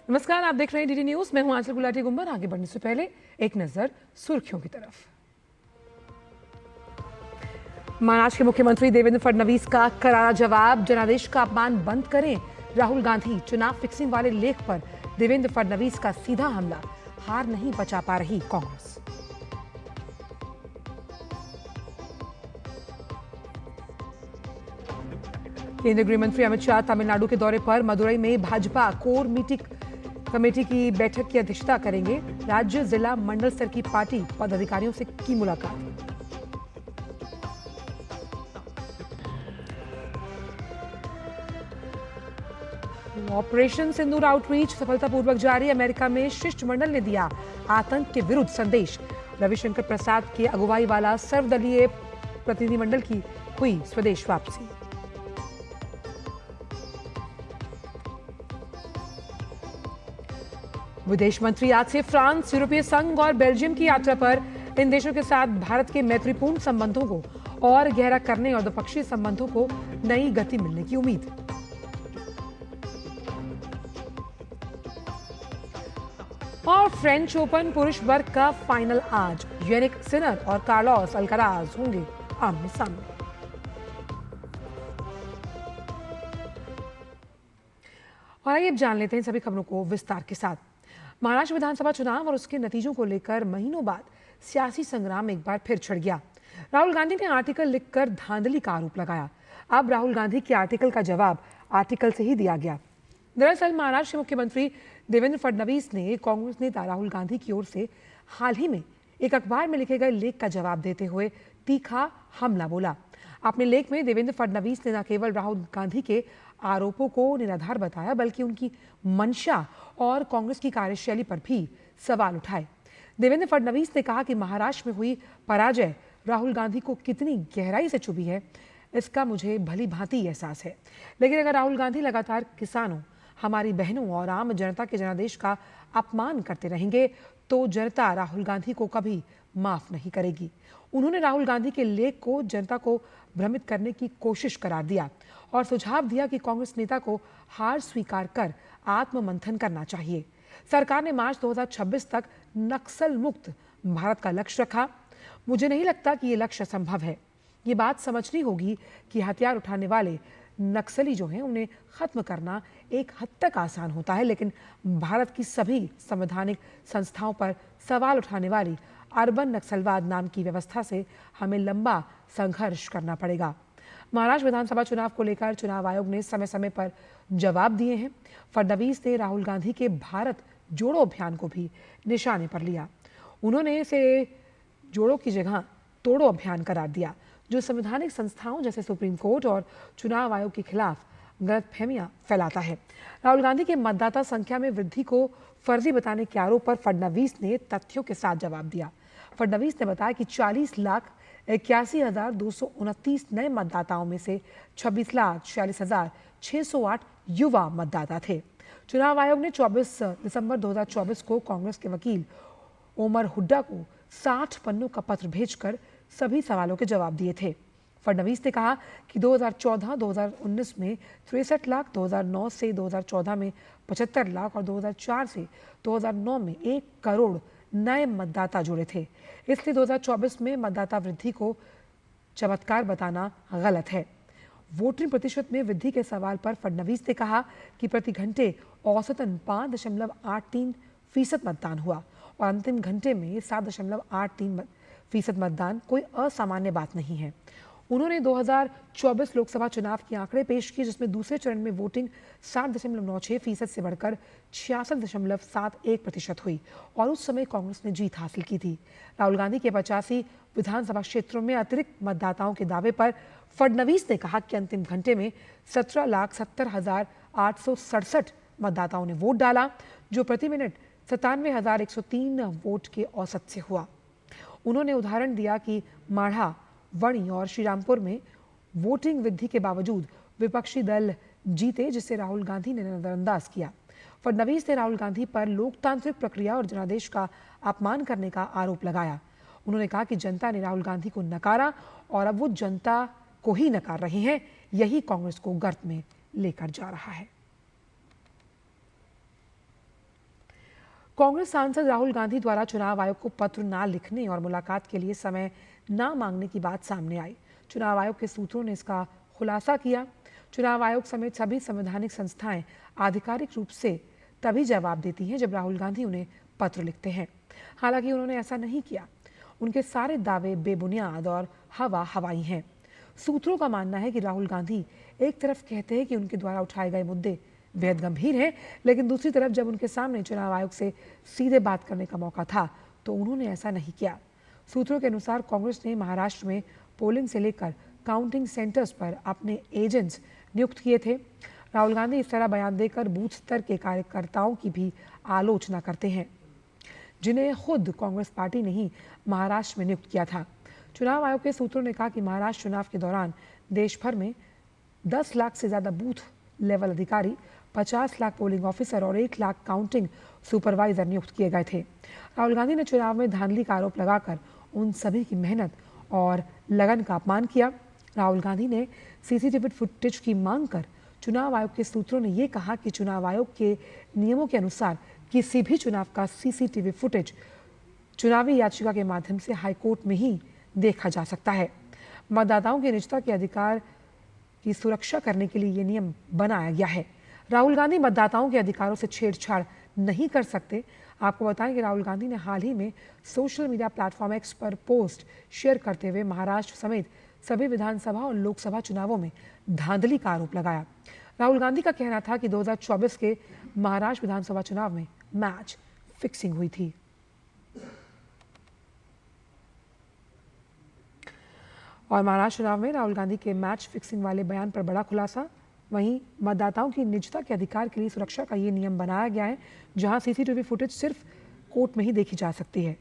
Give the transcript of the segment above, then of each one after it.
नमस्कार, आप देख रहे हैं डीडी न्यूज। मैं हूं आंचल गुलाटी गुंबर। आगे बढ़ने से पहले एक नजर सुर्खियों की तरफ। महाराष्ट्र के मुख्यमंत्री देवेंद्र फडणवीस का करारा जवाब, जनादेश का अपमान बंद करें। राहुल गांधी चुनाव फिक्सिंग वाले लेख पर देवेंद्र फडणवीस का सीधा हमला, हार नहीं बचा पा रही कांग्रेस। केंद्रीय गृह मंत्री अमित शाह तमिलनाडु के दौरे पर मदुरई में भाजपा कोर मीटिंग कमेटी की बैठक की अध्यक्षता करेंगे। राज्य, जिला, मंडल स्तर की पार्टी पदाधिकारियों से की मुलाकात। ऑपरेशन सिंदूर आउटरीच सफलतापूर्वक जारी। अमेरिका में शिष्टमंडल ने दिया आतंक के विरुद्ध संदेश। रविशंकर प्रसाद की अगुवाई वाला सर्वदलीय प्रतिनिधिमंडल की हुई स्वदेश वापसी। विदेश मंत्री आज से फ्रांस, यूरोपीय संघ और बेल्जियम की यात्रा पर। इन देशों के साथ भारत के मैत्रीपूर्ण संबंधों को और गहरा करने और द्विपक्षीय संबंधों को नई गति मिलने की उम्मीद। और फ्रेंच ओपन पुरुष वर्ग का फाइनल आज। यानिक सिनर और कार्लोस अल्काराज होंगे आमने सामने। और आइए अब जान लेते हैं सभी खबरों को विस्तार के साथ। महाराष्ट्र विधानसभा चुनाव और उसके नतीजों को लेकर महीनों बाद सियासी संग्राम एक बार फिर छिड़ गया। राहुल गांधी ने आर्टिकल लिखकर धांधली का आरोप लगाया। अब राहुल गांधी के आर्टिकल का जवाब आर्टिकल से ही दिया गया। दरअसल महाराष्ट्र के मुख्यमंत्री देवेंद्र फडणवीस ने कांग्रेस नेता राहुल गांधी की ओर से हाल ही में एक अखबार में लिखे गए लेख का जवाब देते हुए तीखा हमला बोला। अपने लेख में देवेंद्र फडणवीस ने न केवल राहुल गांधी के आरोपों को निराधार बताया, बल्कि उनकी मंशा और कांग्रेस की कार्यशैली पर भी सवाल उठाए। देवेंद्र फडणवीस ने कहा कि महाराष्ट्र में हुई पराजय राहुल गांधी को कितनी गहराई से चुभी है, इसका मुझे भली भांति एहसास है। लेकिन अगर राहुल गांधी लगातार किसानों, हमारी बहनों और आम जनता के जनादेश का अपमान करते रहेंगे तो जनता राहुल गांधी को कभी माफ नहीं करेगी। उन्होंने राहुल गांधी के लेख को जनता को भ्रमित करने की कोशिश करार दिया और सुझाव दिया कि कांग्रेस नेता को हार स्वीकार कर आत्ममंथन करना चाहिए। सरकार ने मार्च 2026 तक नक्सल मुक्त भारत का लक्ष्य रखा। मुझे नहीं लगता कि ये लक्ष्य संभव है। ये बात समझनी होगी कि हथियार उठाने वाले नक्सली जो हैं उन्हें खत्म करना एक हद तक आसान होता है, लेकिन भारत की सभी संवैधानिक संस्थाओं पर सवाल उठाने वाली अर्बन नक्सलवाद नाम की व्यवस्था से हमें लंबा संघर्ष करना पड़ेगा। महाराष्ट्र विधानसभा चुनाव को लेकर चुनाव आयोग ने समय समय पर जवाब दिए हैं। फडणवीस ने राहुल गांधी के भारत जोड़ो अभियान को भी निशाने पर लिया। उन्होंने इसे जोड़ो की जगह तोड़ो अभियान करार दिया, जो संवैधानिक संस्थाओं जैसे सुप्रीम कोर्ट और चुनाव आयोग के खिलाफ गलतफहमियां फैलाता है। राहुल गांधी के मतदाता संख्या में वृद्धि को फर्जी बताने के आरोप पर फडणवीस ने तथ्यों के साथ जवाब दिया। फडणवीस ने बताया कि 40,81,229 नए मतदाताओं में से 26,46,608 युवा मतदाता थे। चुनाव आयोग ने 24 दिसंबर 2024 को कांग्रेस के वकील ओमर हुड्डा को 60 पन्नों का पत्र भेजकर सभी सवालों के जवाब दिए थे। फडणवीस ने कहा कि 2014-2019 में 63 लाख, 2009 से 2014 में 75 लाख और 2004 से 2009 में 1 करोड़ नए मतदाता जुड़े थे। इसलिए 2024 में मतदाता वृद्धि को चमत्कार बताना गलत है। वोटिंग प्रतिशत में वृद्धि के सवाल पर फडणवीस ने कहा कि प्रति घंटे औसतन 5.83% मतदान हुआ और अंतिम घंटे में 7.83% मतदान कोई असामान्य बात नहीं है। उन्होंने 2024 लोकसभा चुनाव के आंकड़े पेश किए, जिसमें दूसरे चरण में वोटिंग 7.96% से बढ़कर 66.71% हुई और उस समय कांग्रेस ने जीत हासिल की थी। राहुल गांधी के 85 विधानसभा क्षेत्रों में अतिरिक्त मतदाताओं के दावे पर फडणवीस ने कहा कि अंतिम घंटे में 17,70,867 मतदाताओं ने वोट डाला, जो प्रति मिनट 97,103 वोट के औसत से हुआ। उन्होंने उदाहरण दिया कि माढ़ा, वणी और श्रीरामपुर में वोटिंग वृद्धि के बावजूद विपक्षी दल जीते, जिसे राहुल गांधी ने नजरअंदाज किया। फडणवीस ने राहुल गांधी पर लोकतांत्रिक प्रक्रिया और जनादेश का अपमान करने का आरोप लगाया। उन्होंने कहा कि जनता ने राहुल गांधी को नकारा और अब वो जनता को ही नकार रहे हैं। यही कांग्रेस को गर्त में लेकर जा रहा है। कांग्रेस सांसद राहुल गांधी द्वारा चुनाव आयोग को पत्र न लिखने और मुलाकात के लिए समय न मांगने की बात सामने आई। चुनाव आयोग के सूत्रों ने इसका खुलासा किया। चुनाव आयोग समेत सभी संवैधानिक संस्थाएं आधिकारिक रूप से तभी जवाब देती हैं जब राहुल गांधी उन्हें पत्र लिखते हैं। हालांकि उन्होंने ऐसा नहीं किया। उनके सारे दावे बेबुनियाद और हवाई हैं। सूत्रों का मानना है कि राहुल गांधी एक तरफ कहते हैं कि उनके द्वारा उठाए गए मुद्दे बेहद गंभीर हैं, लेकिन दूसरी तरफ जब उनके सामने चुनाव आयोग से सीधे बात करने का मौका था तो उन्होंने ऐसा नहीं किया। सूत्रों के अनुसार कांग्रेस ने महाराष्ट्र में पोलिंग से लेकर काउंटिंग सेंटर्स पर अपने एजेंट्स नियुक्त किए थे। राहुल गांधी इस तरह बयान देकर बूथ स्तर के कार्यकर्ताओं की भी आलोचना करते हैं, जिन्हें खुद कांग्रेस पार्टी ने ही महाराष्ट्र में नियुक्त किया था। चुनाव आयोग के सूत्रों ने कहा कि महाराष्ट्र चुनाव के दौरान देश भर में 10 लाख से ज्यादा बूथ लेवल अधिकारी, 50 लाख पोलिंग ऑफिसर और 1 लाख काउंटिंग सुपरवाइजर नियुक्त किए गए थे। राहुल गांधी ने चुनाव में धांधली का आरोप लगाकर उन सभी की मेहनत और लगन का अपमान किया। राहुल गांधी ने सीसीटीवी फुटेज की मांग कर चुनाव आयोग के सूत्रों ने यह कहा कि चुनाव आयोग के नियमों के अनुसार किसी भी चुनाव का सीसीटीवी फुटेज चुनावी याचिका के माध्यम से हाईकोर्ट में ही देखा जा सकता है। मतदाताओं की निजता के अधिकार की सुरक्षा करने के लिए ये नियम बनाया गया है। राहुल गांधी मतदाताओं के अधिकारों से छेड़छाड़ नहीं कर सकते। आपको बताएं कि राहुल गांधी ने हाल ही में सोशल मीडिया प्लेटफॉर्म एक्स पर पोस्ट शेयर करते हुए महाराष्ट्र समेत सभी विधानसभा और लोकसभा चुनावों में धांधली का आरोप लगाया। राहुल गांधी का कहना था कि 2024 के महाराष्ट्र विधानसभा चुनाव में मैच फिक्सिंग हुई थी। और महाराष्ट्र चुनाव में राहुल गांधी के मैच फिक्सिंग वाले बयान पर बड़ा खुलासा। वहीं मतदाताओं की निजता के अधिकार के लिए सुरक्षा का ये नियम बनाया गया है, जहां सीसीटीवी फुटेज सिर्फ कोर्ट में ही देखी जा सकती है।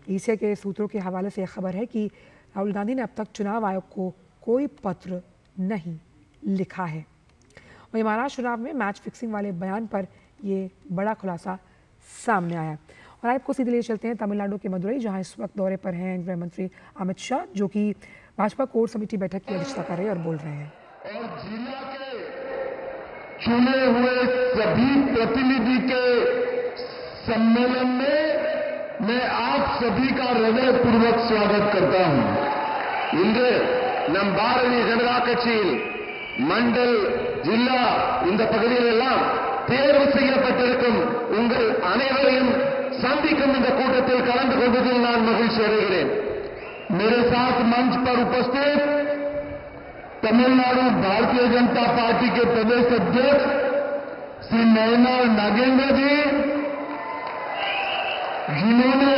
ईसीआई के सूत्रों के हवाले से यह खबर है कि राहुल गांधी ने अब तक चुनाव आयोग को कोई पत्र नहीं लिखा है। वहीं महाराष्ट्र चुनाव में मैच फिक्सिंग वाले बयान पर ये बड़ा खुलासा सामने आया। और आपको सीधे ले चलते हैं तमिलनाडु के मदुरई, जहां इस वक्त दौरे पर हैं गृह मंत्री अमित शाह, जो कि भाजपा कोर समिति बैठक की अध्यक्षता कर रहे हैं और बोल रहे हैं। और जिला के चुने हुए सभी प्रतिनिधि के सम्मेलन में मैं आप सभी का हृदयपूर्वक स्वागत करता हूं। இன்று நம் பாரதிய ஜனதா கட்சியில் மண்டல் ஜில்லா இந்த பகுதியில் எல்லாம் தேர்வு செய்யப்பட்டிருக்கும் உங்கள் அனைவரையும் சந்திக்கும் இந்த கூட்டத்தில் கலந்து கொள்வதில் நான் மகிழ்ச்சி அடைகிறேன்। मेरे साथ मंच पर उपस्थित तमिलनाडु भारतीय जनता पार्टी के प्रदेश अध्यक्ष श्री नयनार नागेंद्र जी, जिन्होंने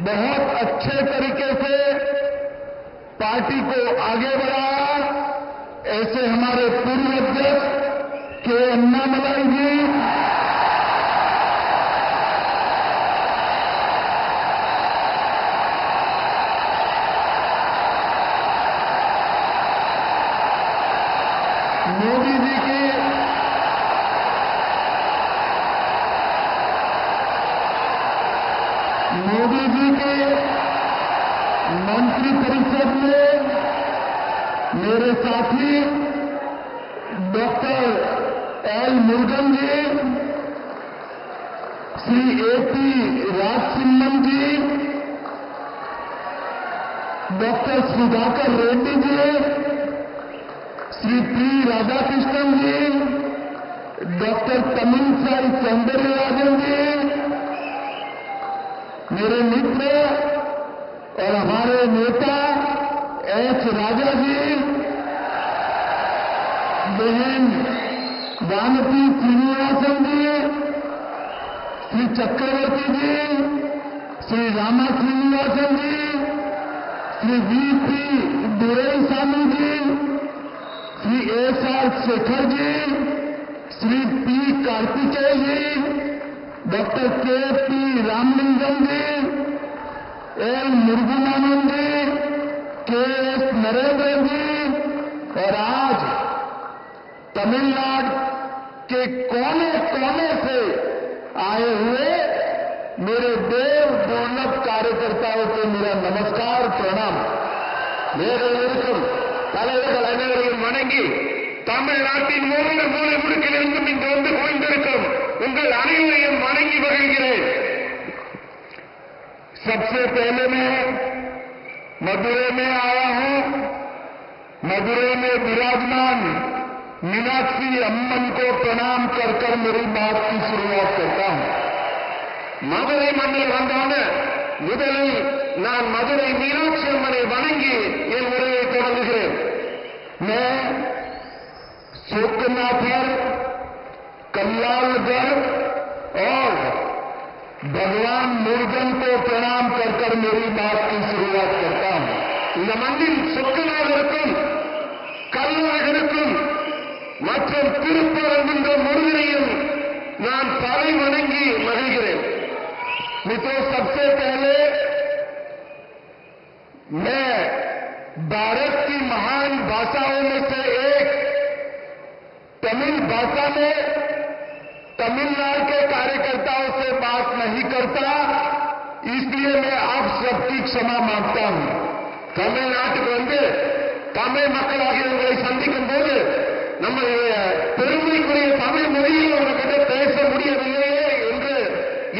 बहुत अच्छे तरीके से पार्टी को आगे बढ़ाया, ऐसे हमारे पूर्व अध्यक्ष के अन्नामलाई जी, मोदी जी के मंत्री परिषद में मेरे साथी डॉक्टर एल मुरुगन जी, श्री एपी राजसिम्हन जी, डॉक्टर सुधाकर रेड्डी जी, श्री पी राधाकृष्णन जी, डॉक्टर तमिलसाई सौंदरराजन जी, मेरे मित्र और हमारे नेता एच राजा जी, बहन वानती श्रीनिवासन जी, श्री चक्रवर्ती जी, श्री रामा श्रीनिवासन जी, श्री वीपी दुरईसामी जी, श्री एसआर शेखर जी, श्री पी कार्तिकेय जी, डॉक्टर के पी रामलिंगम जी, एल मुरुगनानंद जी, के एस नरेंद्र जी, और आज तमिलनाडु के कोने कोने से आए हुए मेरे देव दुर्लभ कार्यकर्ताओं को मेरा नमस्कार प्रणाम। मेरे தலைவர்கள் அனைவரையும் வணங்கி தமிழ்நாட்டின் ஒவ்வொரு மூலை முடுக்கிலிருந்தும் இங்கு வந்து குவிந்திருக்கும் உங்கள் அனைவரையும் வணங்கி மகிழ்கிறேன். सबसे पहले मैं मदुरै में आया हूं. मदुरै में विराजमान मीनाक्षी अम्मन को प्रणाम कर कर मेरी बात की शुरुआत करता हूं. மதுரை மண்ணில் வந்தான முதலில் நான் மதுரை மீனாட்சி அம்மனை வணங்கி என் உரையை தொடங்குகிறேன். मैं शोकनाथर, कल्याणगढ़ और भगवान मुर्गन को प्रणाम कर कर मेरी बात की शुरुआत करता हूं. இந்த மண்ணில் சொக்கநாதருக்கும் கல்லாளர்களுக்கும் மற்றும் திருப்பரங்குன்ற முருகனையும் நான் தலை வணங்கி மகிழ்கிறேன். मित्रों, सबसे पहले मैं भारत की महान भाषाओं में से एक तमिल भाषा में तमिलनाडु के कार्यकर्ताओं से बात नहीं करता, इसलिए मैं आप सबकी क्षमा मांगता हूं. தமிழ்நாட்டுக்கு வந்து தமிழ் மக்களாகிய உங்களை சந்திக்கும் போது நம்முடைய பெருமைக்குரிய தமிழ் மொழியில் உங்ககிட்ட பேச முடியவில்லையே என்று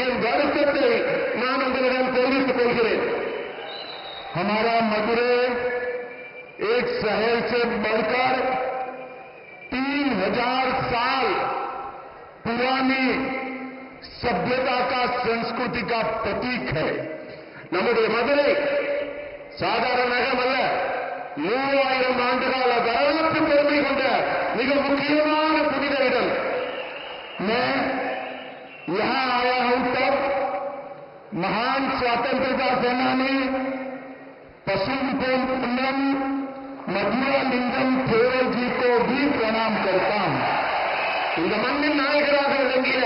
என் வருத்தத்தை நான் உங்களிடம் தெரிவித்துக் கொள்கிறேன். हमारा मदुरै एक शहर से बढ़कर 3000 साल पुरानी सभ्यता का संस्कृति का प्रतीक है. நம்முடைய மதுரை சாதாரண நகரம் அல்ல, 3000 ஆண்டுகால வரலாற்று பெருமை கொண்ட மிக முக்கியமான புனித இடம். मैं यहां आया हूं तब महान स्वतंत्रता सेनानी पशुपति पुन्नम मधुरालिंगम थेवर जी को भी प्रणाम करता हूं. இந்த மண்ணின் நாயகராக விளங்கிய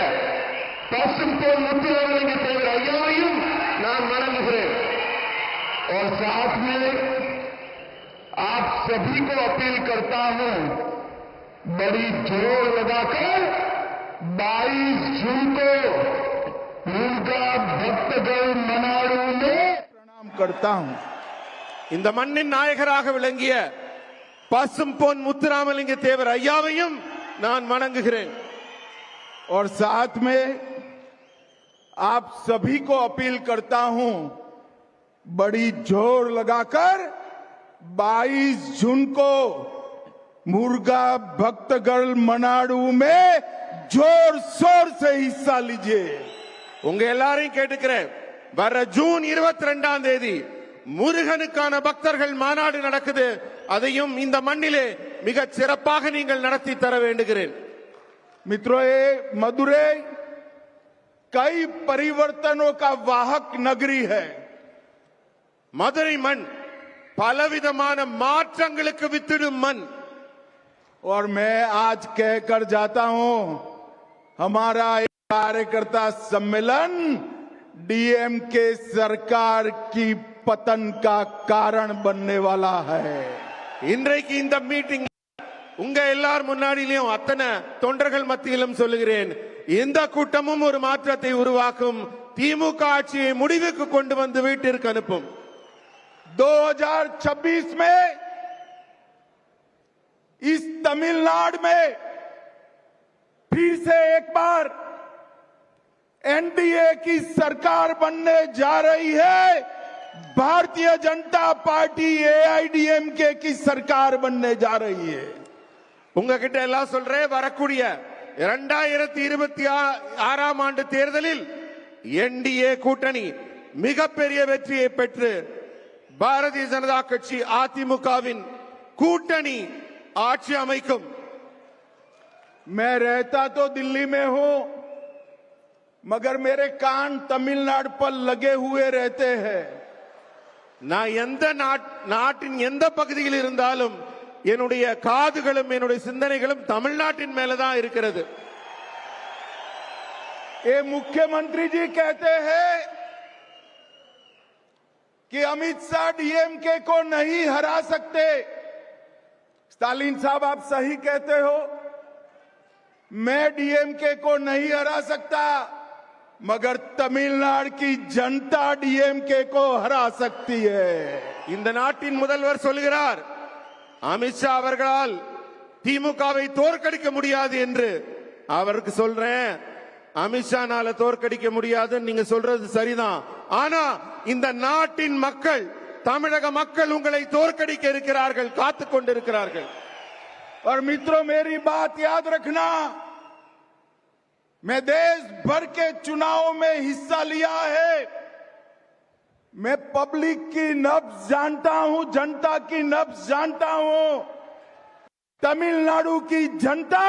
பசும்பொன் முத்துராமலிங்க தேவர் ஐயாவையும் நான் வணங்குகிறேன். और साथ में आप सभी को अपील करता हूं, बड़ी जोर लगाकर 22 जून को मुर्गा भक्तगढ़ मनाडू में प्रणाम करता हूं. இந்த மண்ணின் நாயகராக விளங்கிய பசும்பொன் முத்துராமலிங்க தேவர் ஐயாவையும் நான் வணங்குகிறேன். और साथ में आप सभी को अपील करता हूं, बड़ी जोर लगाकर 22 जून को मुर्गा भक्तगढ़ मनाडू में जोर शोर से हिस्सा लीजिए. உங்க எல்லாரையும் கேட்டுக்கிறேன். வர ஜூன் 22ஆம் தேதி முருகனுக்கான பக்தர்கள் மாநாடு நடக்குது. அதையும் இந்த மண்ணிலே மிக சிறப்பாக நீங்கள் நடத்தி தர வேண்டுகிறேன். मित्रों, ये मदुरै कई परिवर्तनों का वाहक नगरी है. மதுரை மண் பலவிதமான மாற்றங்களுக்கு வித்திடும் மண். और मैं आज कहकर जाता हूं, हमारा एक कार्यकर्ता सम्मेलन डीएमके सरकार की पतन का कारण बनने वाला है. இன்றைக்கு இந்த மீட்டிங் உங்க எல்லார் முன்னாடியிலும் அத்தனை தொண்டர்கள் மத்தியிலும் சொல்லுகிறேன், இந்த கூட்டமும் ஒரு மாற்றத்தை உருவாக்கும். திமுக ஆட்சியை முடிவுக்கு கொண்டு வந்து வீட்டிற்கு அனுப்பும். 2026 में इस तमिलनाडु में फिर से एक बार एनडीए की सरकार बनने जा रही है. भारतीय जनता पार्टी एआईडीएमके की सरकार बनने जा रही है. உங்ககிட்ட எல்லாம் சொல்றேன், வரக்கூடிய 2026ஆம் ஆண்டு தேர்தலில் என்டிஏ கூட்டணி மிகப்பெரிய வெற்றியை பெற்று பாரதிய ஜனதா கட்சி அதிமுகவின் கூட்டணி ஆட்சி அமைக்கும். मैं रहता तो दिल्ली में हूं, मगर मेरे कान तमिलनाडु पर लगे हुए रहते हैं. நான் எந்த நாட்டின் எந்த பகுதியில் இருந்தாலும் என்னுடைய காதுகளும் என்னுடைய சிந்தனைகளும் தமிழ்நாட்டின் மேலதான் இருக்கிறது. ये मुख्यमंत्री जी कहते हैं कि अमित शाह डीएमके को नहीं हरा सकते. स्टालिन साहब, आप सही कहते हो, मैं डीएमके को नहीं हरा सकता, मगर तमिलनाडु की जनता डीएमके को हरा सकती है. இந்த நாட்டின் முதல்வர் சொல்கிறார், அமித்ஷா அவர்களால் திமுகவை தோற்கடிக்க முடியாது என்று அவருக்கு சொல்றேன். அமித்ஷானால தோற்கடிக்க முடியாதுன்னு நீங்க சொல்றது சரிதான். ஆனா இந்த நாட்டின் மக்கள், தமிழக மக்கள் உங்களை தோற்கடிக்க இருக்கிறார்கள், காத்துக் கொண்டிருக்கிறார்கள். और मित्रों, मेरी बात याद रखना, मैं देश भर के चुनाव में हिस्सा लिया है। मैं पब्लिक की नब्ज जानता हूं, जनता की नब्ज जानता हूं। तमिलनाडु की जनता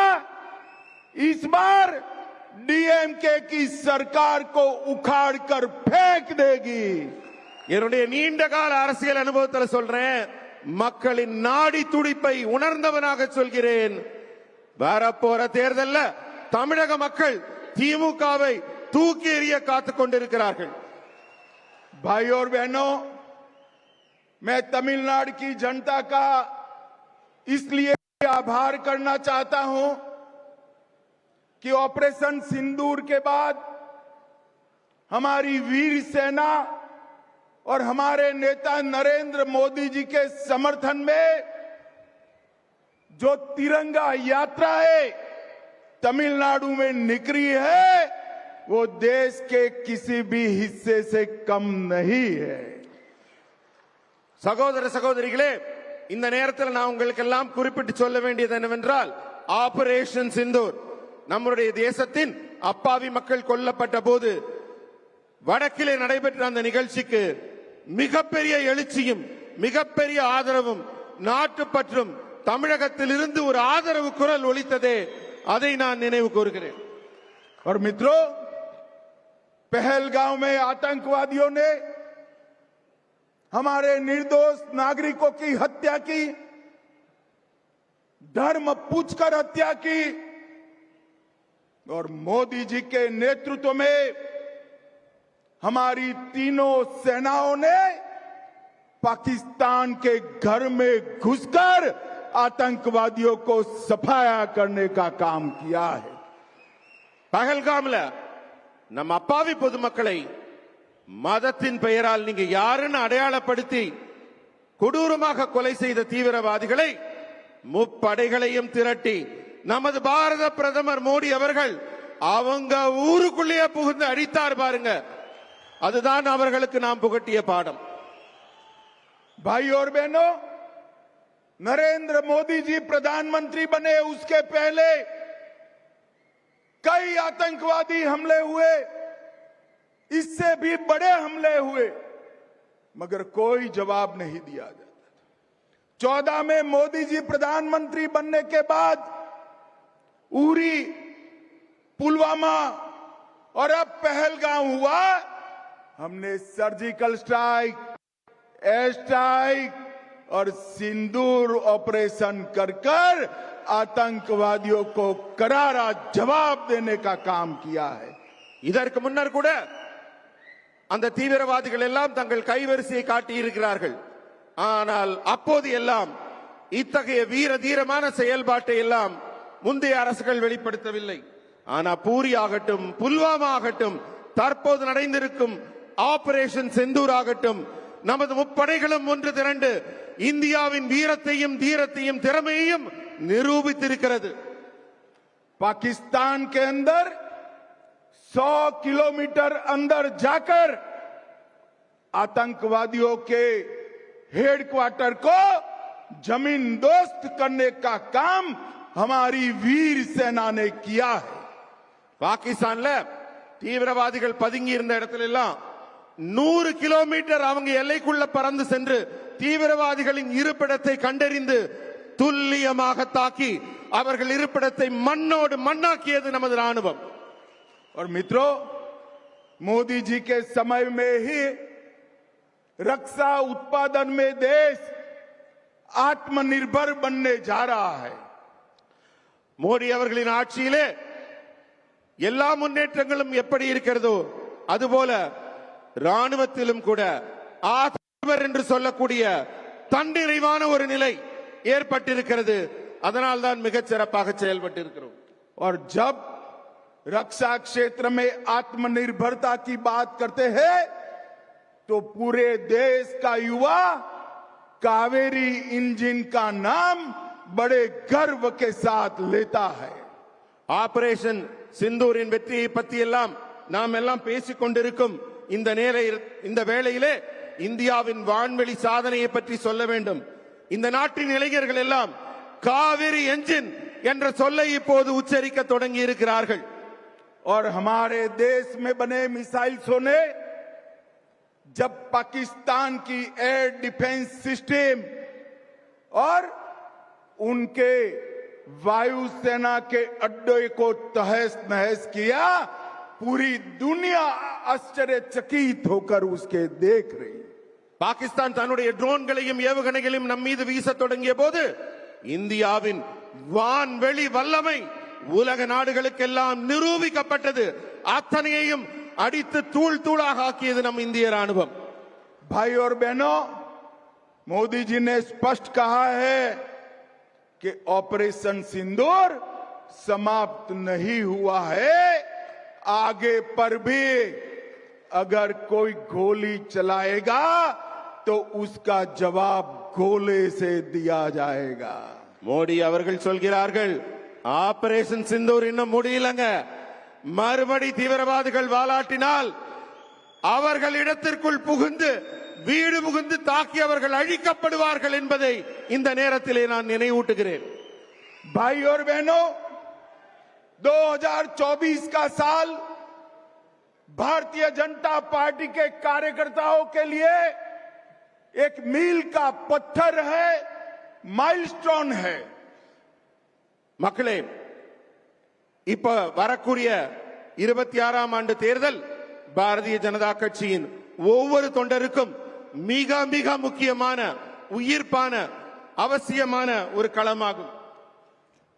इस बार डीएमके की सरकार को उखाड़ कर फेंक देगी। என்னுடைய நீண்ட கால அரசியல் அனுபவத்தில் சொல்றேன், மக்களின் நாடி துடிப்பை உணர்ந்தவனாக சொல்கிறேன். வரப்போற தேர்தல்ல தமிழக மக்கள் திமுகவை தூக்கி எறிய காத்துக் கொண்டிருக்கிறார்கள். भाई और बहनों, मैं तमिलनाडु की जनता का इसलिए आभार करना चाहता हूं कि ऑपरेशन सिंदूर के बाद हमारी वीर सेना और हमारे नेता नरेंद्र मोदी जी के समर्थन में जो तिरंगा यात्रा है तमिलनाडु में निकली है, वो देश के किसी भी हिस्से से कम नहीं है। சகோதர சகோதரிகளே, இந்த நேரத்தில் நான் உங்களுக்கு எல்லாம் குறிப்பிட்டு சொல்ல வேண்டியது என்னவென்றால், ஆபரேஷன் சிந்தூர் நம்முடைய தேசத்தின் அப்பாவி மக்கள் கொல்லப்பட்ட போது வடக்கிலே நடைபெற்ற அந்த நிகழ்ச்சிக்கு மிகப்பெரிய எழுச்சியும் மிகப்பெரிய ஆதரவும் நாட்டுப்பற்றும் தமிழகத்தில் இருந்து ஒரு ஆதரவு குரல் ஒலித்ததே, அதை நான் நினைவு கூறுகிறேன். और मित्रों, पहलगांव में आतंकवादियों ने हमारे निर्दोष नागरिकों की हत्या की, धर्म पूछकर हत्या की, और मोदी जी के नेतृत्व में हमारी तीनों सेनाओं ने पाकिस्तान के घर में घुसकर आतंकवादियों को सफाया करने का काम किया है। பகல்காம்ல நம்ம அப்பாவி பொதுமக்களை மதத்தின் பெயரால் நீங்க யாருன்னு அடையாளப்படுத்தி கொடூரமாக கொலை செய்த தீவிரவாதிகளை முப்படைகளையும் திரட்டி நமது பாரத பிரதமர் மோடி அவர்கள் அவங்க ஊருக்குள்ளேயே புகுந்து அடித்தார் பாருங்க, அதுதான் அவர்களுக்கு நாம் புகட்டிய பாடம். भाई और बहनों, नरेंद्र मोदी जी प्रधानमंत्री बने उसके पहले कई आतंकवादी हमले हुए, इससे भी बड़े हमले हुए, मगर कोई जवाब नहीं दिया जाता। 14 में मोदी जी प्रधानमंत्री बनने के बाद उरी, पुलवामा और अब पहलगाम हुआ, हमने सर्जिकल स्ट्राइक, एयर स्ट्राइक और सिंदूर ऑपरेशन कर कर आतंकवादियों को करारा जवाब देने का काम किया है। இதற்கு முன்னர் கூட அந்த தீவிரவாதிகள் எல்லாம் தங்கள் கைவரிசையை காட்டி இருக்கிறார்கள். ஆனால் அப்போது எல்லாம் இத்தகைய வீர தீரமான செயல்பாட்டை எல்லாம் முந்தைய அரசுகள் வெளிப்படுத்தவில்லை. ஆனா பூரி ஆகட்டும், புல்வாமா ஆகட்டும், தற்போது நடந்திருக்கும் ஆபரேஷன் செந்தூர் ஆகட்டும், நமது முப்படைகளும் ஒன்று திரண்டு இந்தியாவின் வீரத்தையும் தீரத்தையும் திறமையையும் நிரூபித்திருக்கிறது. पाकिस्तान के अंदर 100 किलोमीटर अंदर जाकर आतंकवादियों के हेडक्वार्टर को जमींदोस्त करने का काम हमारी वीर सेना ने किया है। பாகிஸ்தான்ல தீவிரவாதிகள் பதுங்கி இருந்த இடத்துல எல்லாம் 100 கிலோமீட்டர் அவங்க எல்லைக்குள்ள பறந்து சென்று தீவிரவாதிகளின் இருப்பிடத்தை கண்டறிந்து துல்லியமாக தாக்கி அவர்கள் இருப்பிடத்தை மண்ணோடு மண்ணாக்கியது நமது ராணுவம். और मित्रों, मोदी जी के समय में ही रक्षा उत्पादन में देश आत्मनिर्भर बनने जा रहा है। மோடி அவர்களின் ஆட்சியிலே எல்லா முன்னேற்றங்களும் எப்படி இருக்கிறதோ அதுபோல ராணுவத்திலும் கூட ஆத்மநிர்பர் என்று சொல்லக்கூடிய தன்னிறைவான ஒரு நிலை ஏற்பட்டிருக்கிறது. அதனால் தான் மிகச் சிறப்பாக செயல்பட்டு இருக்கிறோம். और जब रक्षा क्षेत्र में आत्मनिर्भरता की बात करते हैं तो पूरे देश का युवा कावेरी इंजन का नाम बड़े गर्व के साथ लेता है। ஆபரேஷன் சிந்தூரின் வெற்றியை பற்றி எல்லாம் நாம் எல்லாம் பேசிக் கொண்டிருக்கும் இந்த வேளையிலே இந்தியாவின் வான்வெளி சாதனையை பற்றி சொல்ல வேண்டும். இந்த நாட்டின் இளைஞர்கள் எல்லாம் காவிரி என்ஜின் என்ற சொல்லை இப்போது உச்சரிக்க தொடங்கி இருக்கிறார்கள். और हमारे देश में बने मिसाइल्सों ने जब पाकिस्तान की एयर डिफेंस सिस्टम और उनके वायुसेना के अड्डे को तहस नहस किया, पूरी दुनिया आश्चर्यचकित होकर उसके देख रही। பாகிஸ்தான் தன்னுடைய ட்ரோன்களையும் ஏவுகணைகளையும் நம் மீது வீச தொடங்கிய போது இந்தியாவின் வான்வெளி வல்லமை உலக நாடுகளுக்கெல்லாம் நிரூபிக்கப்பட்டது. அத்தனையையும் அடித்து தூள் தூளாக ஆக்கியது நம் இந்திய ராணுவம். भाई और बहनों, मोदी जी ने स्पष्ट कहा है कि ऑपरेशन सिंदूर समाप्त नहीं हुआ है। आगे पर भी अगर कोई गोली चलाएगा तो उसका जवाब गोले से दिया जाएगा। மோடி அவர்கள் சொல்கிறார்கள், ஆபரேஷன் சிந்தூர் இன்னும் முடியலங்க. மறுபடி தீவிரவாதிகள் வாலாட்டினால் அவர்கள் இடத்திற்குள் புகுந்து வீடு புகுந்து தாக்கி அவர்கள் அழிக்கப்படுவார்கள் என்பதை இந்த நேரத்திலே நான் நினைவூட்டுகிறேன். भाई और बहनों, 2024 का साल भारतीय जनता पार्टी के कार्यकर्ताओं के लिए एक मील का पत्थर है, माइलस्टोन है। மக்களே, இப்ப வரக்கூடிய 26ஆம் ஆண்டு தேர்தல் பாரதிய ஜனதா கட்சியின் ஒவ்வொரு தொண்டருக்கும் மிக மிக முக்கியமான உயிர்ப்பான அவசியமான ஒரு களமாகும்.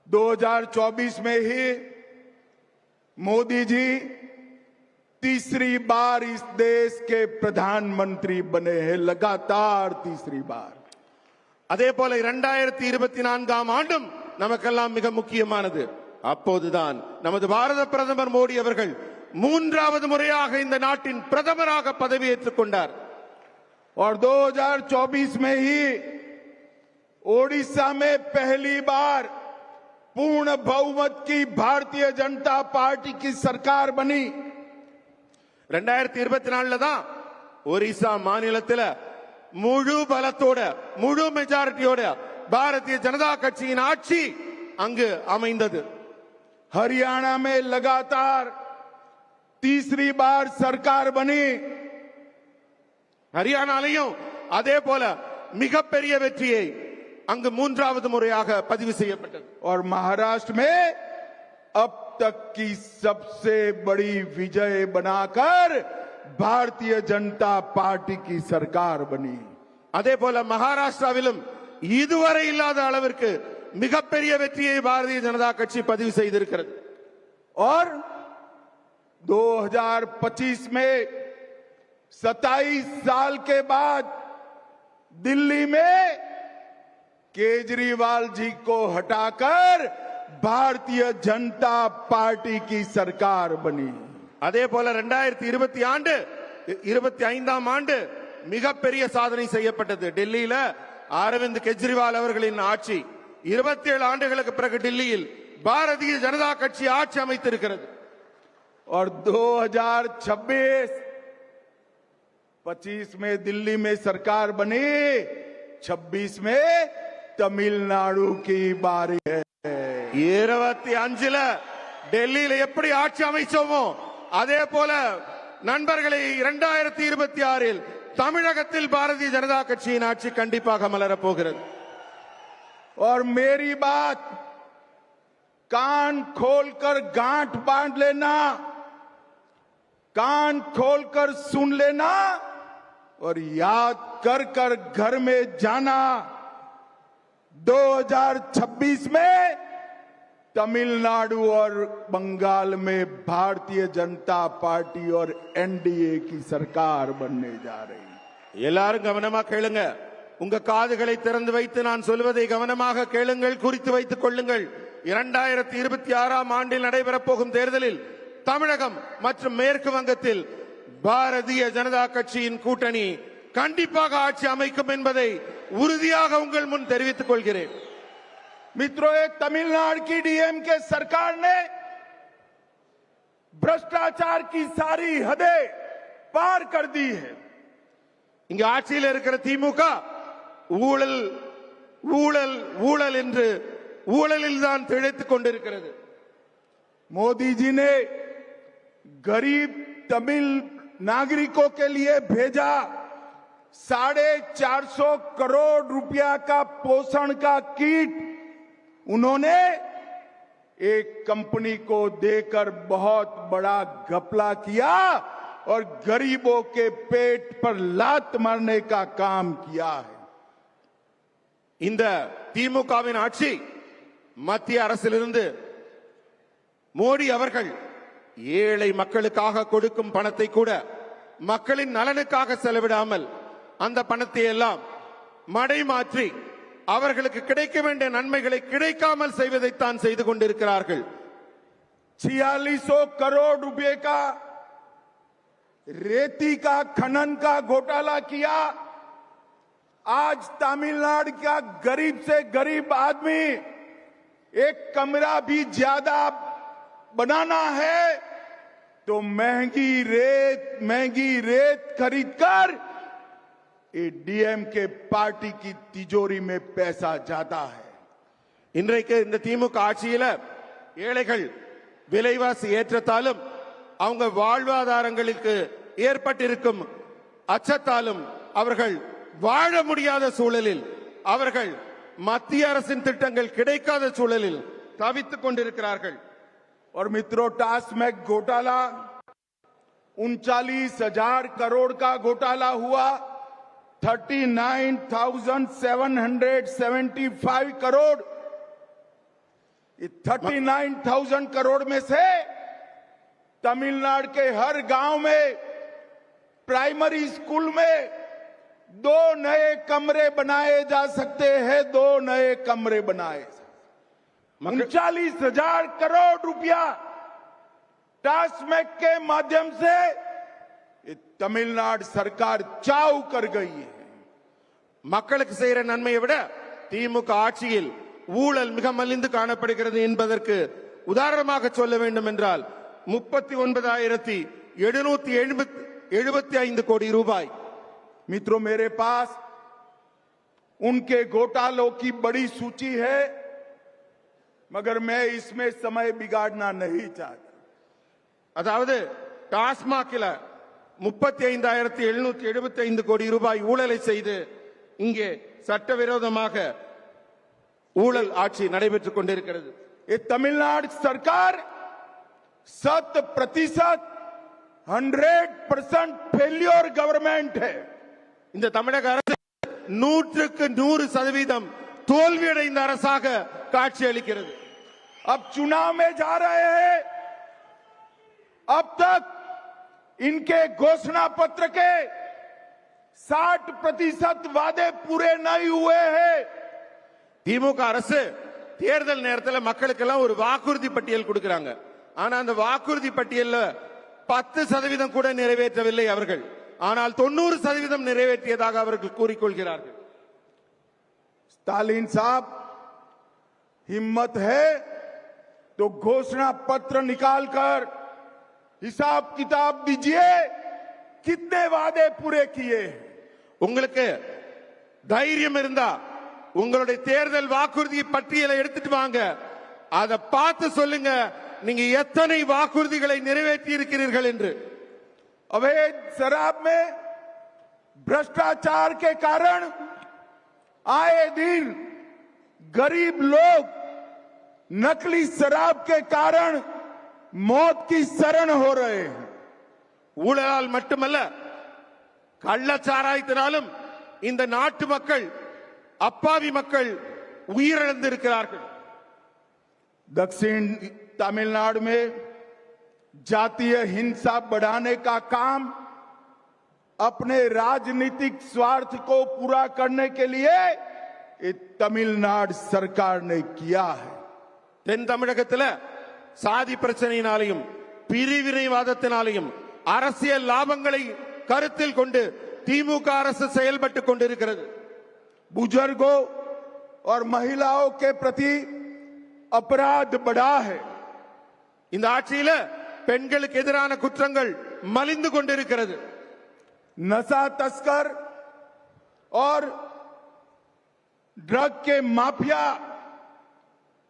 2024 में ही मोदी जी तीसरी बार इस देश के प्रधानमंत्री बने हैं, लगातार तीसरी बार। அதே போல 2024ஆம் ஆண்டும் நமக்கெல்லாம் மிக முக்கியமானது. அப்போதுதான் நமது பாரத பிரதமர் மோடி அவர்கள் 3வது முறையாக இந்த நாட்டின் பிரதமராக பதவியேற்றுக் கொண்டார். और 2024 में ही ओडिशा में पहली बार पूर्ण बहुमत की भारतीय जनता पार्टी की सरकार बनी। 2024ல தான் ஒரிசா மாநிலத்தில் முழு பலத்தோட முழு மெஜாரிட்டியோட பாரதிய ஜனதா கட்சியின் ஆட்சி அங்கு அமைந்தது. हरियाणा में लगातार तीसरी बार सरकार बनी। ஹரியானாலையும் அதே போல மிகப்பெரிய வெற்றியை அங்கு 3வது முறையாக பதிவு செய்யப்பட்டது. और महाराष्ट्र में अब तक की सबसे बड़ी विजय बनाकर भारतीय जनता पार्टी की सरकार बनी। அதே போல மகாராஷ்டிராவிலும் இதுவரை இல்லாத அளவிற்கு மிகப்பெரிய வெற்றியை பாரதிய ஜனதா கட்சி பதிவு செய்திருக்கிறது. और 2025 में 27 साल के बाद दिल्ली में केजरीवाल जी को हटाकर भारतीय जनता पार्टी की सरकार बनी। அதே போல 2025ஆம் ஆண்டு மிகப்பெரிய சாதனை செய்யப்பட்டது. டெல்லியில அரவிந்த் கெஜ்ரிவால் அவர்களின் ஆட்சி 27 ஆண்டுகளுக்கு பிறகு டெல்லியில் பாரதிய ஜனதா கட்சி ஆட்சி அமைத்திருக்கிறது. और 2025 में दिल्ली में सरकार बनी, 26 में तमिलनाडु की बारी है। 25ல டெல்லியில எப்படி ஆட்சி அமைச்சோமோ அதே போல நண்பர்களை 2026இல் தமிழகத்தில் பாரதிய ஜனதா கட்சியின் ஆட்சி கண்டிப்பாக மலரப் போகிறது. और मेरी बात कान खोलकर गांठ बांध लेना, कान खोलकर सुन लेना और याद कर कर घर में जाना। 2026 में तमिलनाडु और बंगाल में भारतीय जनता पार्टी और एनडीए की सरकार बनने जा रही। எல்லாரும் கவனமா கேளுங்க. உங்க காதுகளை திறந்து வைத்து நான் சொல்வதை கவனமாக கேளுங்கள், குறித்து வைத்துக் கொள்ளுங்கள். 2026ஆம் ஆண்டில் நடைபெறப் போகும் தேர்தலில் தமிழகம் மற்றும் மேற்கு வங்கத்தில் பாரதிய ஜனதா கட்சியின் கூட்டணி கண்டிப்பாக ஆட்சி அமைக்கும் என்பதை உறுதியாக உங்கள் முன் தெரிவித்துக் கொள்கிறேன். मित्रों, ये तमिलनाडु की डीएमके सरकार ने भ्रष्टाचार की सारी हदें पार कर दी है। இங்க ஆட்சியில் இருக்கிற திமுக ஊழல் ஊழல் ஊழல் என்று ஊழலில் தான் திளைத்துக் கொண்டிருக்கிறது. मोदी जी ने गरीब तमिल नागरिकों के लिए भेजा 450 करोड़ रुपया का पोषण का किट। उन्होंने एक कंपनी को देकर बहुत बड़ा घपला किया और गरीबों के पेट पर लात मारने का काम किया है। இந்த திமுகவின் ஆட்சி மத்திய அரசிலிருந்து மோடி அவர்கள் ஏழை மக்களுக்காக கொடுக்கும் பணத்தை கூட மக்களின் நலனுக்காக செலவிடாமல் அந்த பணத்தை எல்லாம் மடைமாற்றி அவர்களுக்கு கிடைக்க வேண்டிய நன்மைகளை கிடைக்காமல் செய்வதைத்தான் செய்து கொண்டிருக்கிறார்கள். 4600 करोड़ रुपए का रेती का खनन का घोटाला किया। आज तमिलनाडु का गरीब से गरीब आदमी एक कमरा भी ज्यादा बनाना है तो महंगी रेत खरीदकर ये डीएमके पार्टी की तिजोरी में पैसा जाता है। இன்றைக்கு இந்த திமுக ஆட்சியில ஏழைகள் விலைவாசி ஏற்றத்தாலும் அவங்க வாழ்வாதாரங்களுக்கு ஏற்பட்டிருக்கும் அச்சத்தாலும் அவர்கள் வாழ முடியாத சூழலில் அவர்கள் மத்திய அரசின் திட்டங்கள் கிடைக்காத சூழலில் தவித்துக் கொண்டிருக்கிறார்கள். और मित्रों, टास्मैक घोटाला 39,000 करोड़ का घोटाला हुआ। 39,775 करोड़। ये 39,000 करोड़ में से तमिलनाडु के हर गांव में प्राइमरी स्कूल में 2 नए कमरे बनाए जा सकते हैं। 2 नए कमरे बनाए। 39,000 करोड़ रुपया टास्मैक के माध्यम से तमिलनाडु सरकार चाव कर गई है। மக்களுக்கு செய்கிற நன்மையை விட திமுக ஆட்சியில் ஊழல் மிக மலிந்து காணப்படுகிறது என்பதற்கு உதாரணமாக சொல்ல வேண்டும் என்றால் 39,775 கோடி ரூபாய். मित्रों, मेरे पास उनके घोटालों की बड़ी सूची है, मगर मैं इसमें समय बिगाड़ना नहीं चाहता। அதாவது டாஸ்மாகில 35,775 கோடி ரூபாய் ஊழலை செய்து இங்கே சட்டவிரோதமாக ஊழல் ஆட்சி நடைபெற்றுக் கொண்டிருக்கிறது. ये तमिलनाडु सरकार 100% 100% फेल्योर गवर्नमेंट है। இந்த தமிழக அரசு 100% தோல்வியடைந்த அரசாக காட்சி அளிக்கிறது. अब चुनाव में जा रहे हैं। अब तक इनके घोषणा पत्र के 60% वादे पूरे नहीं हुए हैं। திமுக அரசு தேர்தல் நேரத்தில் மக்களுக்கெல்லாம் ஒரு வாக்குறுதி பட்டியல் கொடுக்கிறாங்க. ஆனா அந்த வாக்குறுதி பட்டியல்ல 10% கூட நிறைவேற்றவில்லை அவர்கள். ஆனால் 90% நிறைவேற்றியதாக அவர்கள் கூறிக்கொள்கிறார்கள். स्टालिन साहब, हिम्मत है तो घोषणा पत्र निकालकर हिसाब किताब दीजिए, कितने वादे पूरे किए। உங்களுக்கு தைரியம் இருந்தா உங்களுடைய தேர்தல் வாக்குறுதி பட்டியலை எடுத்துட்டு வாங்க, அதை பார்த்து சொல்லுங்க நீங்க எத்தனை வாக்குறுதிகளை நிறைவேற்றி இருக்கிறீர்கள் என்று. अवैध शराब में भ्रष्टाचार के कारण आए दिन गरीब लोग नकली शराब के कारण मौत की शरण हो रहे हैं। ஊழலால் மட்டுமல்ல, கள்ளச்சாராயத்தினாலும் இந்த நாட்டு மக்கள், அப்பாவி மக்கள் உயிரிழந்திருக்கிறார்கள். दक्षिण तमिलनाडु में जातीय हिंसा बढ़ाने का काम अपने राजनीतिक स्वार्थ को पूरा करने के लिए ये तमिलनाडु सरकार ने किया है। தென் தமிழகத்தில் சாதி பிரச்சனையினாலையும் பிரிவினைவாதத்தினாலையும் அரசியல் லாபங்களை கருத்தில் கொண்டு திமுக அரசு செயல்பட்டுக் கொண்டிருக்கிறது. बुजुर्गों और महिलाओं के प्रति अपराध बढ़ा है। இந்த ஆட்சியில பெண்களுக்கு எதிரான குற்றங்கள் மலிந்து கொண்டிருக்கிறது. नशा तस्कर और ड्रग के माफिया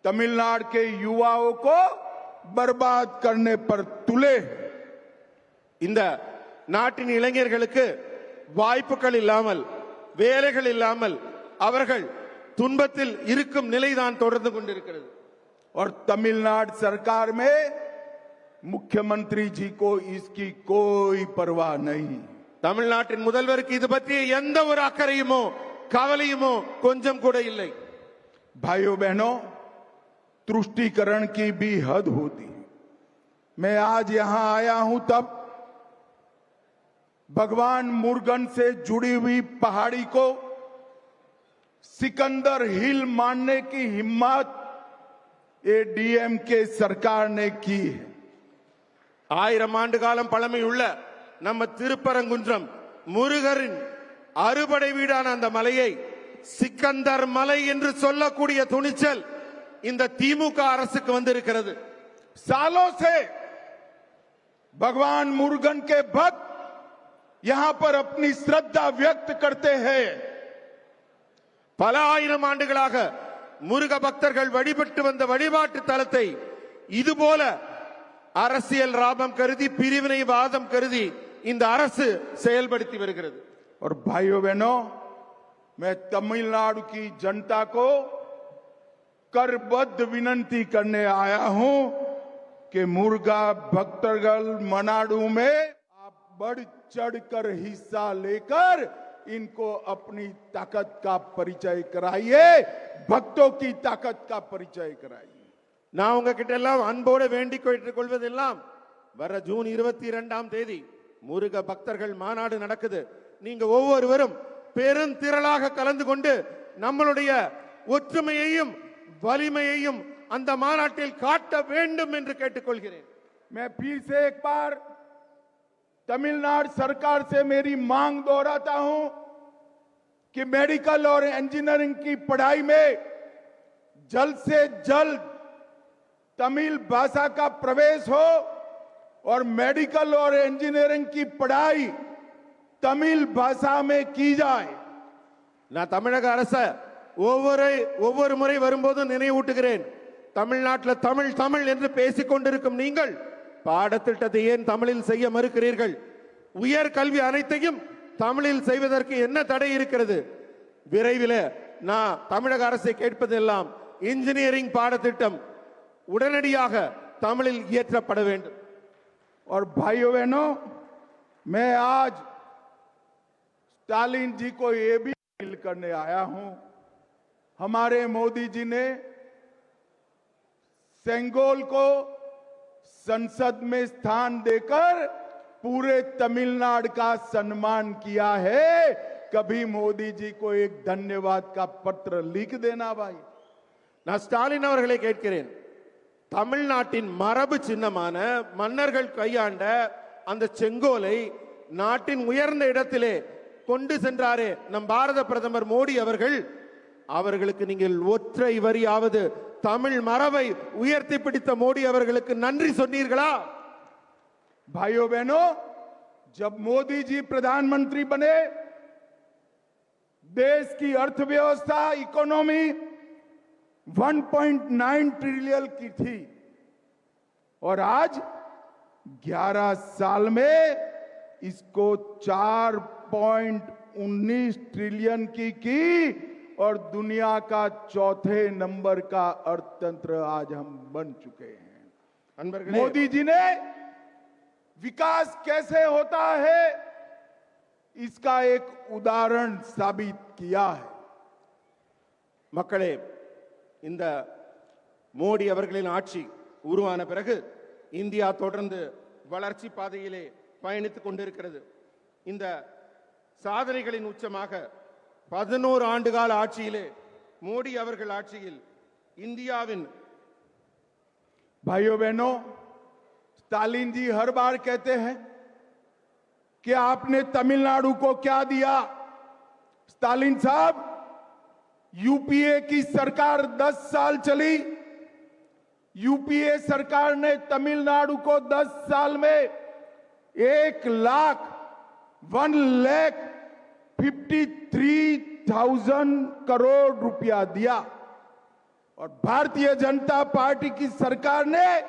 तमिलनाडु के युवाओं को बर्बाद करने पर तुले हैं। இந்த நாட்டின் இளைஞர்களுக்கு வாய்ப்புகள் இல்லாமல் வேலைகள் இல்லாமல் அவர்கள் துன்பத்தில் இருக்கும் நிலைதான் தொடர்ந்து கொண்டிருக்கிறது. और तमिलनाडु सरकार में मुख्यमंत्री जी को इसकी कोई परवाह नहीं। தமிழ்நாட்டின் முதல்வருக்கு இது பற்றிய எந்த ஒரு அக்கறையுமோ கவலையுமோ கொஞ்சம் கூட இல்லை. भाइयों बहनों, तुष्टीकरण की भी हद होती है। मैं आज यहां आया हूं तब भगवान मुरुगन से जुड़ी हुई पहाड़ी को सिकंदर हिल मानने की हिम्मत ये डीएमके सरकार ने की है। 1000 ஆண்டு காலம் பழமையுள்ள நம்ம திருப்பரங்குன்றம் முருகரின் அறுபடை வீடான அந்த மலையை சிக்கந்தர் மலை என்று சொல்லக்கூடிய துணிச்சல் இந்த திமுக அரசுக்கு வந்திருக்கிறது. सालों से भगवान मुरुगन के भक्त यहां पर अपनी श्रद्धा व्यक्त करते हैं। பல ஆயிரம் ஆண்டுகளாக முருக பக்தர்கள் வழிபட்டு வந்த வழிபாட்டு தலத்தை இதுபோல அரசியல் லாபம் கருதி பிரிவினைவாதம் கருதி இந்த அரசு செயல்படுத்தி வருகிறது. और भाइयों बहनों, मैं तमिलनाडु की जनता को करबद्ध विनती करने आया हूं कि मुर्गा भक्तगल मनाडू में आप बढ़ चढ़कर हिस्सा लेकर इनको अपनी ताकत का परिचय कराइए, भक्तों की ताकत का परिचय कराइए। நான் உங்ககிட்ட எல்லாம் அன்போடு வேண்டிக் கொள்வதெல்லாம் வர ஜூன் 22ஆம் தேதி முருக பக்தர்கள் மாநாடு நடக்குது. நீங்க ஒவ்வொருவரும் பெருந்திரளாக கலந்து கொண்டு நம்மளுடைய ஒற்றுமையையும் வலிமையையும் அந்த மாநாட்டில் காட்ட வேண்டும் என்று கேட்டுக்கொள்கிறேன். मैं फिर से एक बार तमिलनाडु सरकार से मेरी मांग दोहराता हूं कि मेडिकल और इंजीनियरिंग की पढ़ाई में जल्द से जल्द तमिल भाषा का प्रवेश हो और मेडिकल और इंजीनियरिंग की पढ़ाई तमिल भाषा में की जाए। நான் தமிழக அரசு ஒவ்வொரு முறை வரும்போது நினைவூட்டுகிறேன். தமிழ்நாட்டில் தமிழ் தமிழ் என்று பேசிக் கொண்டிருக்கும் நீங்கள் பாடத்திட்டத்தை ஏன் தமிழில் செய்ய மறுக்கிறீர்கள்? உயர் கல்வி அனைத்தையும் தமிழில் செய்வதற்கு என்ன தடை இருக்கிறது? விரைவில் நான் தமிழக அரசை கேட்பதெல்லாம் இன்ஜினியரிங் பாடத்திட்டம் உடனடியாக தமிழில் இயற்றப்பட வேண்டும். और भाइयों बहनों, मैं आज स्टालिन जी को ये भी अपील करने आया हूं। हमारे मोदी जी ने सेंगोल को संसद में स्थान देकर पूरे तमिलनाडु का सम्मान किया है। कभी मोदी जी को एक धन्यवाद का पत्र लिख देना भाई। நான் ஸ்டாலின் அவர்களை கேட்கிறேன், தமிழ்நாட்டின் மரபு சின்னமான மன்னர்கள் கையாண்ட அந்த செங்கோலை நாட்டின் உயர்ந்த இடத்திலே கொண்டு சென்றாரே நம் பாரத பிரதமர் மோடி அவர்களுக்கு நீங்கள் ஒற்றை வரியாவது தமிழ் மரபை உயர்த்தி பிடித்த மோடி அவர்களுக்கு நன்றி சொன்னீர்களா? भाइयों बहनों, जब मोदी जी प्रधानमंत्री बने देश की अर्थव्यवस्था इकोनॉमी 1.9 ट्रिलियन की थी और आज 11 साल में इसको 4.19 ट्रिलियन की और दुनिया का चौथे नंबर का अर्थतंत्र आज हम बन चुके हैं। मोदी जी ने विकास कैसे होता है इसका एक उदाहरण साबित किया है। மக்களே, இந்த மோடி அவர்களின் ஆட்சி உருவான பிறகு இந்தியா தொடர்ந்து வளர்ச்சி பாதையிலே பயணித்துக் கொண்டிருக்கிறது. இந்த சாதனைகளின் உச்சமாக 11 ஆண்டுகால ஆட்சியிலே மோடி அவர்கள் ஆட்சியில் இந்தியாவின் भाइयों बहनों, स्टालिन जी हर बार कहते हैं कि आपने तमिलनाडु को क्या दिया। स्टालिन साहब, यूपीए की सरकार 10 साल चली। यूपीए सरकार ने तमिलनाडु को 10 साल में 1,53,000 करोड़ रुपया दिया और भारतीय जनता पार्टी की सरकार ने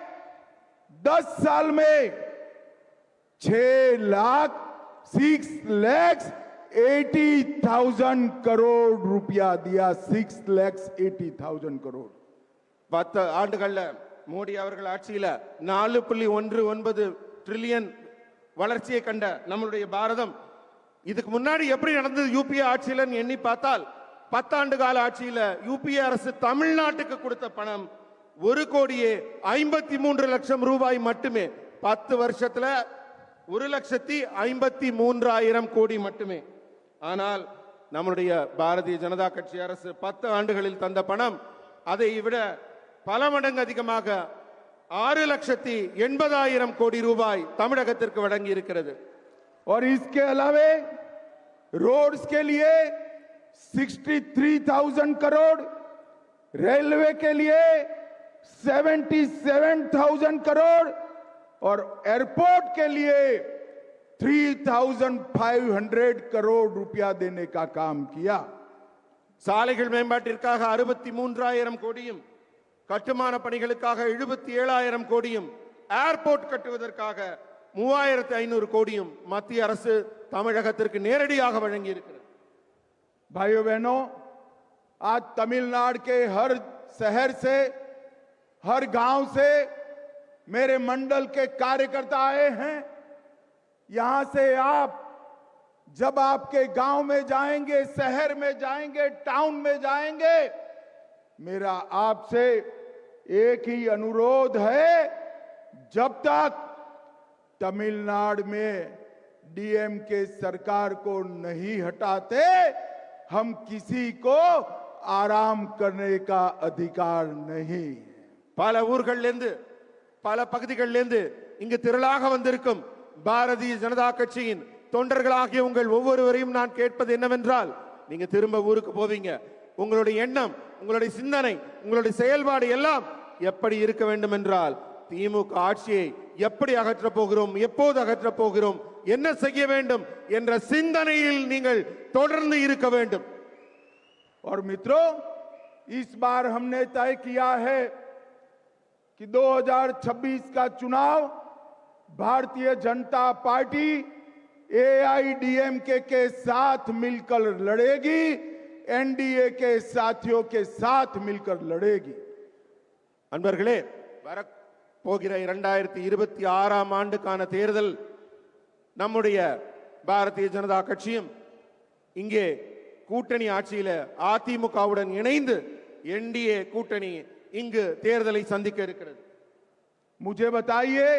10 साल में 6,80,000 करोड़ रुपया दिया। 6,80,000 करोड़। 10 ஆண்டுகள்ல மோடி அவர்கள் ஆட்சியில 4.19 ட்ரில்லியன் வளர்ச்சியை கண்ட நம்மளுடைய பாரதம் இதுக்கு முன்னாடி எப்படி நடந்தது யூபிஏ ஆட்சியில எண்ணி பார்த்தால் 10 ஆண்டு கால ஆட்சியில யூபிஏ அரசு தமிழ்நாட்டுக்கு கொடுத்த பணம் 1,53,00,000 ரூபாய் மட்டுமே. 10 வருஷத்துல 1,53,000 கோடி மட்டுமே. ஆனால் நம்முடைய பாரதிய ஜனதா கட்சி அரசு 10 ஆண்டுகளில் தந்த பணம் அதை விட பல மடங்கு அதிகமாக 6,80,000 கோடி ரூபாய் தமிழகத்திற்கு வழங்கி இருக்கிறது. और इसके अलावे रोड्स के लिए 63,000 करोड़, रेलवे के लिए 77,000 करोड़ और एयरपोर्ट के लिए 3,500 करोड़ रुपया देने का काम किया. சாலைகள் மேம்பாட்டிற்காக 63,000 கோடியும், கட்டுமான பணிகளுக்காக 77,000 கோடியும், ஏர்போர்ட் கட்டுவதற்காக 3,500 கோடியும் மத்திய அரசு தமிழகத்திற்கு நேரடியாக வழங்கி இருக்கிறது. भाइयों बहनों, आज तमिलनाडु के हर शहर से, हर गांव से मेरे मंडल के कार्यकर्ता आए हैं. यहां से आप जब आपके गांव में जाएंगे, शहर में जाएंगे, टाउन में जाएंगे, मेरा आपसे एक ही अनुरोध है, जब तक तमिलनाडु में डीएमके सरकार को नहीं हटाते हम किसी को आराम करने का अधिकार नहीं. பல ஊர்களிலிருந்து பல பகுதிகளிலிருந்து இங்கு திரளாக வந்திருக்கும் பாரதிய ஜனதா கட்சியின் தொண்டர்களாகிய உங்கள் ஒவ்வொருவரையும் நான் கேட்பது என்னவென்றால், நீங்க திரும்ப ஊருக்கு போவீங்க, உங்களுடைய எண்ணம், உங்களுடைய சிந்தனை, உங்களுடைய செயல்பாடு எல்லாம் எப்படி இருக்க வேண்டும் என்றால், திமுக ஆட்சியை எப்படி அகற்றப் போகிறோம், எப்போது அகற்றப் போகிறோம், என்ன செய்ய வேண்டும் என்ற சிந்தனையில் நீங்கள் தொடர்ந்து இருக்க வேண்டும். और मित्रों, इस बार हमने तय किया है कि 2026 का चुनाव भारतीय जनता पार्टी एआईडीएमके के साथ मिलकर लड़ेगी, एनडीए के साथियों के साथ मिलकर लड़ेगी. அன்பர்களே, வரப்போகிற 2026ஆம் ஆண்டுக்கான தேர்தல் நம்முடைய பாரதிய ஜனதா கட்சியும் இங்கே கூட்டணி ஆட்சியில அதிமுகவுடன் இணைந்து என்டிஏ கூட்டணி இங்கு தேர்தலை சந்திக்க இருக்கிறது. मुझे बताइए,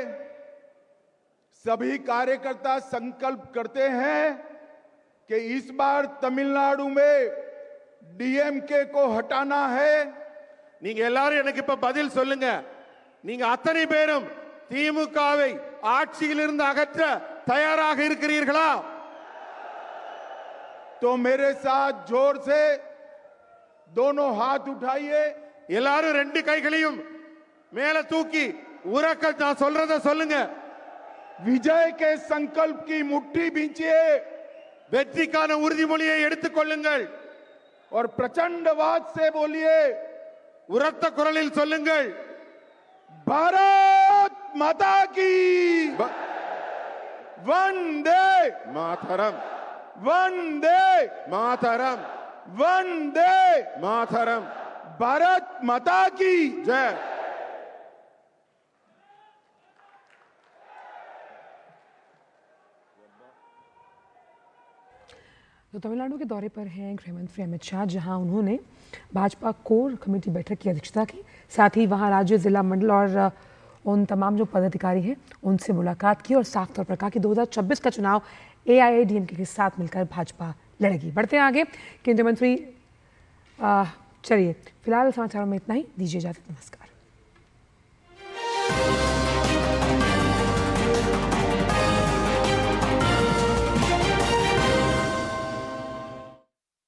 सभी कार्यकर्ता संकल्प करते हैं कि इस बार तमिलनाडु में डीएमके को हटाना है. நீங்க எல்லாரும் எனக்கு இப்ப பதில் சொல்லுங்க. நீங்க அத்தனை பேரும் திமுகவை ஆட்சியிலிருந்து அகற்ற தயாராக இருக்கிறீர்களா? तो मेरे साथ जोर से दोनों हाथ उठाइए. எல்லாரும் ரெண்டு கைகளையும் மேல தூக்கி உரக்க நான் சொல்றத சொல்லுங்க. विजय के संकल्प की मुट्ठी भींचिए. வெற்றிக்கான உறுதிமொழியை எடுத்துக் கொள்ளுங்கள். और प्रचंडवाद से बोलिए. உரத்த குரலில் சொல்லுங்கள். भारत माता की वंदे मातरम, वंदे मातरम, वंदे मातरम. भारत माता की जय. तो तमिलनाडु के दौरे पर हैं गृह मंत्री अमित शाह, जहां उन्होंने भाजपा कोर कमेटी बैठक की अध्यक्षता की। साथ ही वहां राज्य, जिला, मंडल और उन तमाम जो पदाधिकारी हैं उनसे मुलाकात की और साफ तौर पर कहा कि 2026 का चुनाव एआईएडीएमके के साथ मिलकर भाजपा लड़ेगी। बढ़ते हैं आगे। केंद्रीय मंत्री चलिए फिलहाल समाचारों में इतना ही, दीजिए इजाजत, नमस्कार।